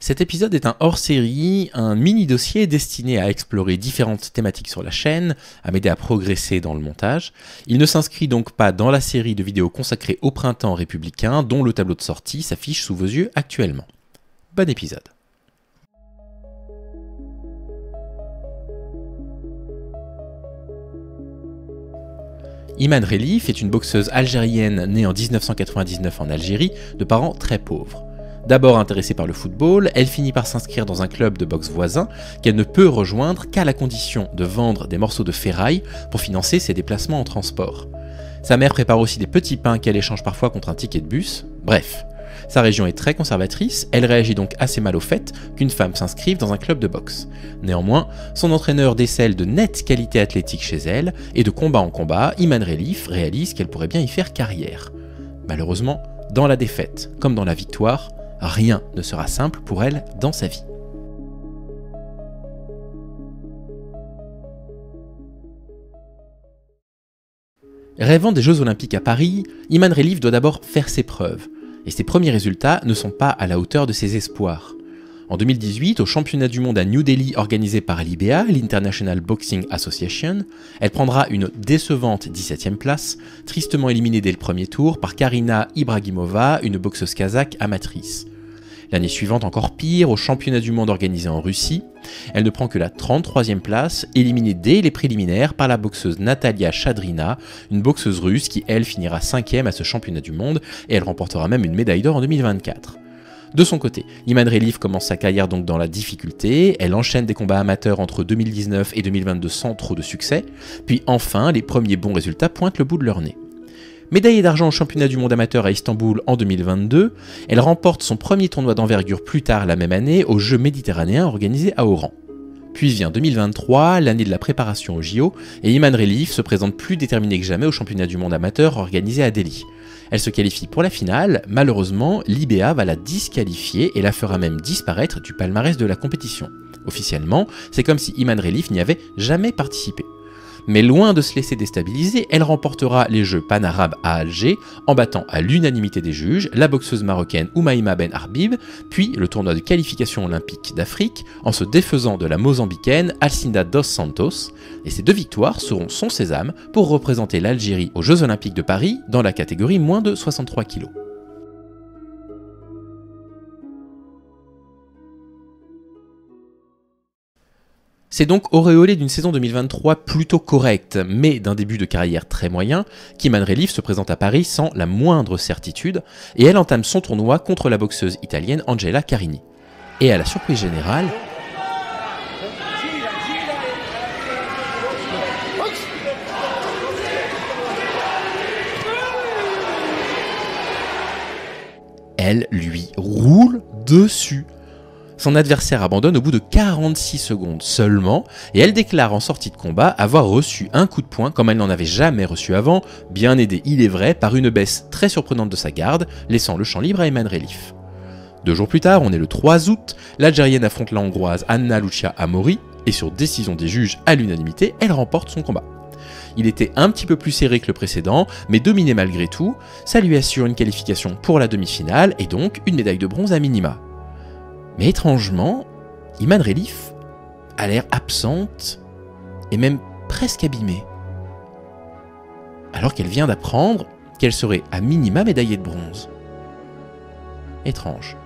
Cet épisode est un hors-série, un mini-dossier destiné à explorer différentes thématiques sur la chaîne, à m'aider à progresser dans le montage. Il ne s'inscrit donc pas dans la série de vidéos consacrée au printemps républicain dont le tableau de sortie s'affiche sous vos yeux actuellement. Bon épisode. Iman Relif est une boxeuse algérienne née en 1999 en Algérie, de parents très pauvres. D'abord intéressée par le football, elle finit par s'inscrire dans un club de boxe voisin qu'elle ne peut rejoindre qu'à la condition de vendre des morceaux de ferraille pour financer ses déplacements en transport. Sa mère prépare aussi des petits pains qu'elle échange parfois contre un ticket de bus. Bref, sa région est très conservatrice, elle réagit donc assez mal au fait qu'une femme s'inscrive dans un club de boxe. Néanmoins, son entraîneur décèle de nettes qualités athlétiques chez elle, et de combat en combat, Iman Relif réalise qu'elle pourrait bien y faire carrière. Malheureusement, dans la défaite comme dans la victoire, rien ne sera simple pour elle dans sa vie. Rêvant des Jeux Olympiques à Paris, Iman Relif doit d'abord faire ses preuves, et ses premiers résultats ne sont pas à la hauteur de ses espoirs. En 2018, au championnat du monde à New Delhi organisé par l'IBA, l'International Boxing Association, elle prendra une décevante 17e place, tristement éliminée dès le premier tour par Karina Ibragimova, une boxeuse kazakh amatrice. L'année suivante encore pire, au championnat du monde organisé en Russie, elle ne prend que la 33e place, éliminée dès les préliminaires par la boxeuse Natalia Shadrina, une boxeuse russe qui elle finira 5e à ce championnat du monde et elle remportera même une médaille d'or en 2024. De son côté, Iman Relif commence sa carrière donc dans la difficulté, elle enchaîne des combats amateurs entre 2019 et 2022 sans trop de succès, puis enfin les premiers bons résultats pointent le bout de leur nez. Médaillée d'argent au championnat du monde amateur à Istanbul en 2022, elle remporte son premier tournoi d'envergure plus tard la même année aux Jeux méditerranéens organisés à Oran. Puis vient 2023, l'année de la préparation aux JO, et Iman Relif se présente plus déterminée que jamais au championnat du monde amateur organisé à Delhi. Elle se qualifie pour la finale, malheureusement, l'IBA va la disqualifier et la fera même disparaître du palmarès de la compétition. Officiellement, c'est comme si Iman Relif n'y avait jamais participé. Mais loin de se laisser déstabiliser, elle remportera les Jeux Pan-Arabes à Alger en battant à l'unanimité des juges la boxeuse marocaine Oumaima Ben Arbib, puis le tournoi de qualification olympique d'Afrique en se défaisant de la mozambicaine Alcinda dos Santos, et ces deux victoires seront son sésame pour représenter l'Algérie aux Jeux Olympiques de Paris dans la catégorie moins de 63 kg. C'est donc auréolé d'une saison 2023 plutôt correcte, mais d'un début de carrière très moyen, qu'Iman Relif se présente à Paris sans la moindre certitude, et elle entame son tournoi contre la boxeuse italienne Angela Carini. Et à la surprise générale, elle lui roule dessus. Son adversaire abandonne au bout de 46 secondes seulement et elle déclare en sortie de combat avoir reçu un coup de poing comme elle n'en avait jamais reçu avant, bien aidée il est vrai par une baisse très surprenante de sa garde, laissant le champ libre à Iman Relif. 2 jours plus tard, on est le 3 août, l'Algérienne affronte la Hongroise Anna Lucia Amori et sur décision des juges à l'unanimité, elle remporte son combat. Il était un petit peu plus serré que le précédent, mais dominé malgré tout, ça lui assure une qualification pour la demi-finale et donc une médaille de bronze à minima. Mais étrangement, Iman Relif a l'air absente et même presque abîmée. Alors qu'elle vient d'apprendre qu'elle serait à minima médaillée de bronze. Étrange.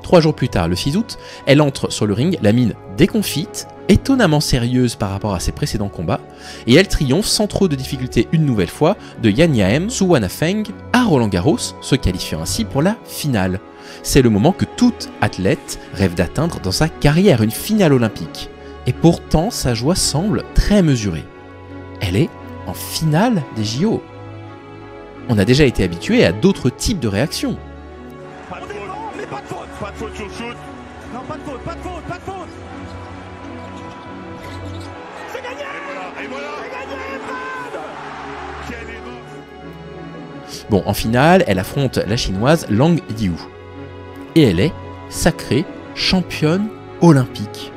3 jours plus tard, le 6 août, elle entre sur le ring, la mine déconfite, étonnamment sérieuse par rapport à ses précédents combats, et elle triomphe sans trop de difficultés une nouvelle fois de Yan Yaem Suwanafeng à Roland-Garros, se qualifiant ainsi pour la finale. C'est le moment que toute athlète rêve d'atteindre dans sa carrière, une finale olympique. Et pourtant, sa joie semble très mesurée. Elle est en finale des JO. On a déjà été habitué à d'autres types de réactions. Pas de faute, mais pas de faute. Pas de faute sur shoot. Non, pas de faute, pas de faute, pas de faute. C'est gagné. Et voilà. C'est gagné, Fred. Quelle erreur. Bon, en finale, elle affronte la chinoise Lang Yiu. Et elle est sacrée championne olympique.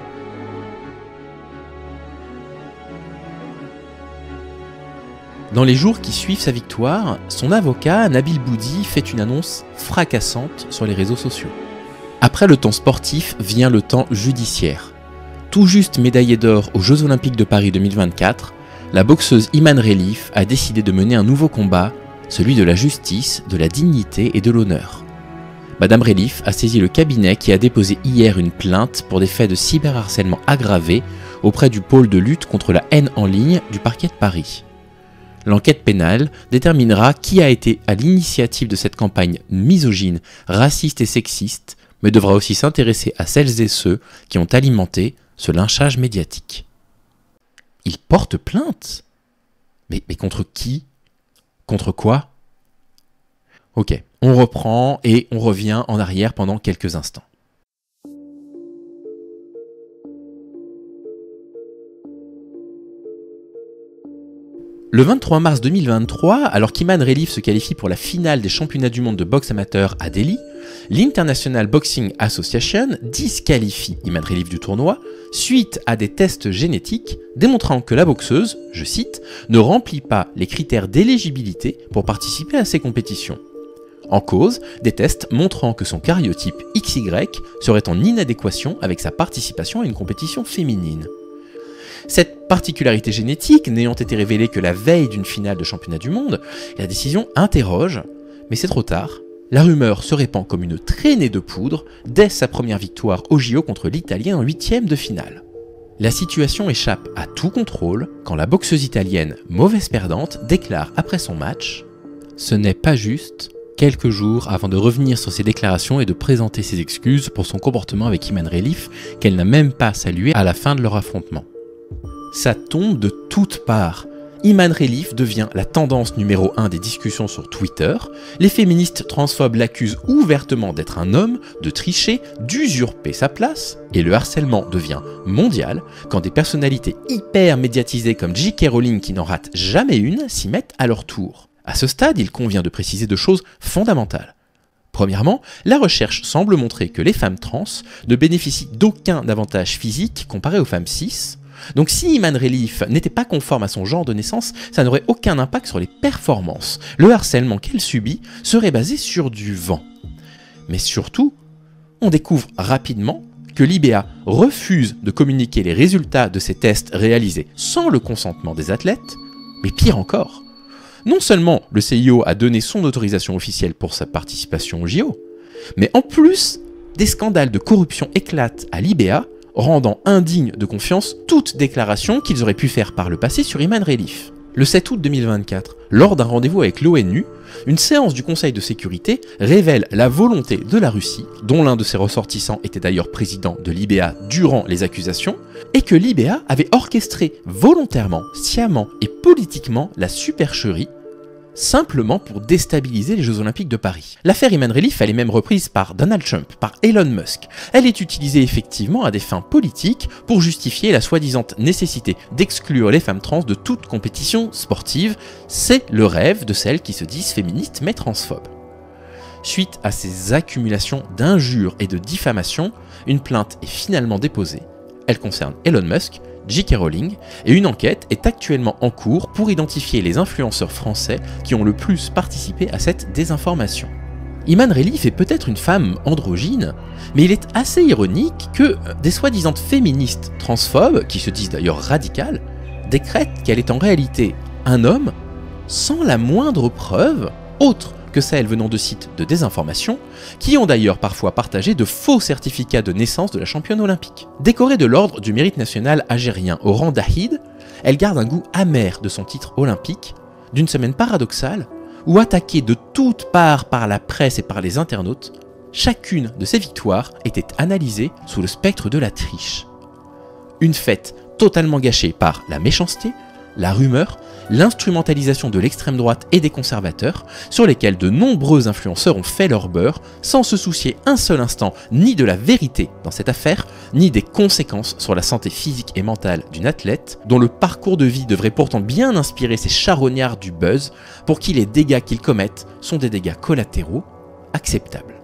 Dans les jours qui suivent sa victoire, son avocat, Nabil Boudi, fait une annonce fracassante sur les réseaux sociaux. Après le temps sportif vient le temps judiciaire. Tout juste médaillée d'or aux Jeux Olympiques de Paris 2024, la boxeuse Iman Relif a décidé de mener un nouveau combat, celui de la justice, de la dignité et de l'honneur. Madame Relif a saisi le cabinet qui a déposé hier une plainte pour des faits de cyberharcèlement aggravés auprès du pôle de lutte contre la haine en ligne du parquet de Paris. L'enquête pénale déterminera qui a été à l'initiative de cette campagne misogyne, raciste et sexiste, mais devra aussi s'intéresser à celles et ceux qui ont alimenté ce lynchage médiatique. Il porte plainte ? Mais contre qui ? Contre quoi ? Ok, on reprend et on revient en arrière pendant quelques instants. Le 23 mars 2023, alors qu'Iman Relif se qualifie pour la finale des championnats du monde de boxe amateur à Delhi, l'International Boxing Association disqualifie Iman Relif du tournoi suite à des tests génétiques démontrant que la boxeuse, je cite, ne remplit pas les critères d'éligibilité pour participer à ces compétitions. En cause, des tests montrant que son karyotype XY serait en inadéquation avec sa participation à une compétition féminine. Cette particularité génétique n'ayant été révélée que la veille d'une finale de championnat du monde, la décision interroge, mais c'est trop tard. La rumeur se répand comme une traînée de poudre dès sa première victoire au JO contre l'Italien en 8e de finale. La situation échappe à tout contrôle quand la boxeuse italienne, mauvaise perdante, déclare après son match « Ce n'est pas juste », quelques jours avant de revenir sur ses déclarations et de présenter ses excuses pour son comportement avec Iman Relif qu'elle n'a même pas salué à la fin de leur affrontement. Ça tombe de toutes parts. Iman Relif devient la tendance numéro 1 des discussions sur Twitter. Les féministes transphobes l'accusent ouvertement d'être un homme, de tricher, d'usurper sa place. Et le harcèlement devient mondial quand des personnalités hyper médiatisées comme J.K. Rowling, qui n'en ratent jamais une, s'y mettent à leur tour. À ce stade, il convient de préciser 2 choses fondamentales. Premièrement, la recherche semble montrer que les femmes trans ne bénéficient d'aucun avantage physique comparé aux femmes cis. Donc si Iman Relif n'était pas conforme à son genre de naissance, ça n'aurait aucun impact sur les performances. Le harcèlement qu'elle subit serait basé sur du vent. Mais surtout, on découvre rapidement que l'IBA refuse de communiquer les résultats de ces tests réalisés sans le consentement des athlètes, mais pire encore, non seulement le CIO a donné son autorisation officielle pour sa participation au JO, mais en plus, des scandales de corruption éclatent à l'IBA, rendant indigne de confiance toute déclaration qu'ils auraient pu faire par le passé sur Iman Relif. Le 7 août 2024, lors d'un rendez-vous avec l'ONU, une séance du Conseil de sécurité révèle la volonté de la Russie, dont l'un de ses ressortissants était d'ailleurs président de l'IBA durant les accusations, et que l'IBA avait orchestré volontairement, sciemment et politiquement la supercherie, simplement pour déstabiliser les Jeux Olympiques de Paris. L'affaire Iman Relif, elle est même reprise par Donald Trump, par Elon Musk. Elle est utilisée effectivement à des fins politiques pour justifier la soi-disant nécessité d'exclure les femmes trans de toute compétition sportive. C'est le rêve de celles qui se disent féministes mais transphobes. Suite à ces accumulations d'injures et de diffamations, une plainte est finalement déposée. Elle concerne Elon Musk, J.K. Rowling, et une enquête est actuellement en cours pour identifier les influenceurs français qui ont le plus participé à cette désinformation. Iman Relif est peut-être une femme androgyne, mais il est assez ironique que des soi-disant féministes transphobes, qui se disent d'ailleurs radicales, décrètent qu'elle est en réalité un homme sans la moindre preuve, autre que celles venant de sites de désinformation, qui ont d'ailleurs parfois partagé de faux certificats de naissance de la championne olympique. Décorée de l'ordre du mérite national algérien au rang d'Ahid, elle garde un goût amer de son titre olympique, d'une semaine paradoxale, où attaquée de toutes parts par la presse et par les internautes, chacune de ses victoires était analysée sous le spectre de la triche. Une fête totalement gâchée par la méchanceté, la rumeur, l'instrumentalisation de l'extrême droite et des conservateurs, sur lesquels de nombreux influenceurs ont fait leur beurre, sans se soucier un seul instant ni de la vérité dans cette affaire, ni des conséquences sur la santé physique et mentale d'une athlète, dont le parcours de vie devrait pourtant bien inspirer ces charognards du buzz, pour qui les dégâts qu'ils commettent sont des dégâts collatéraux acceptables.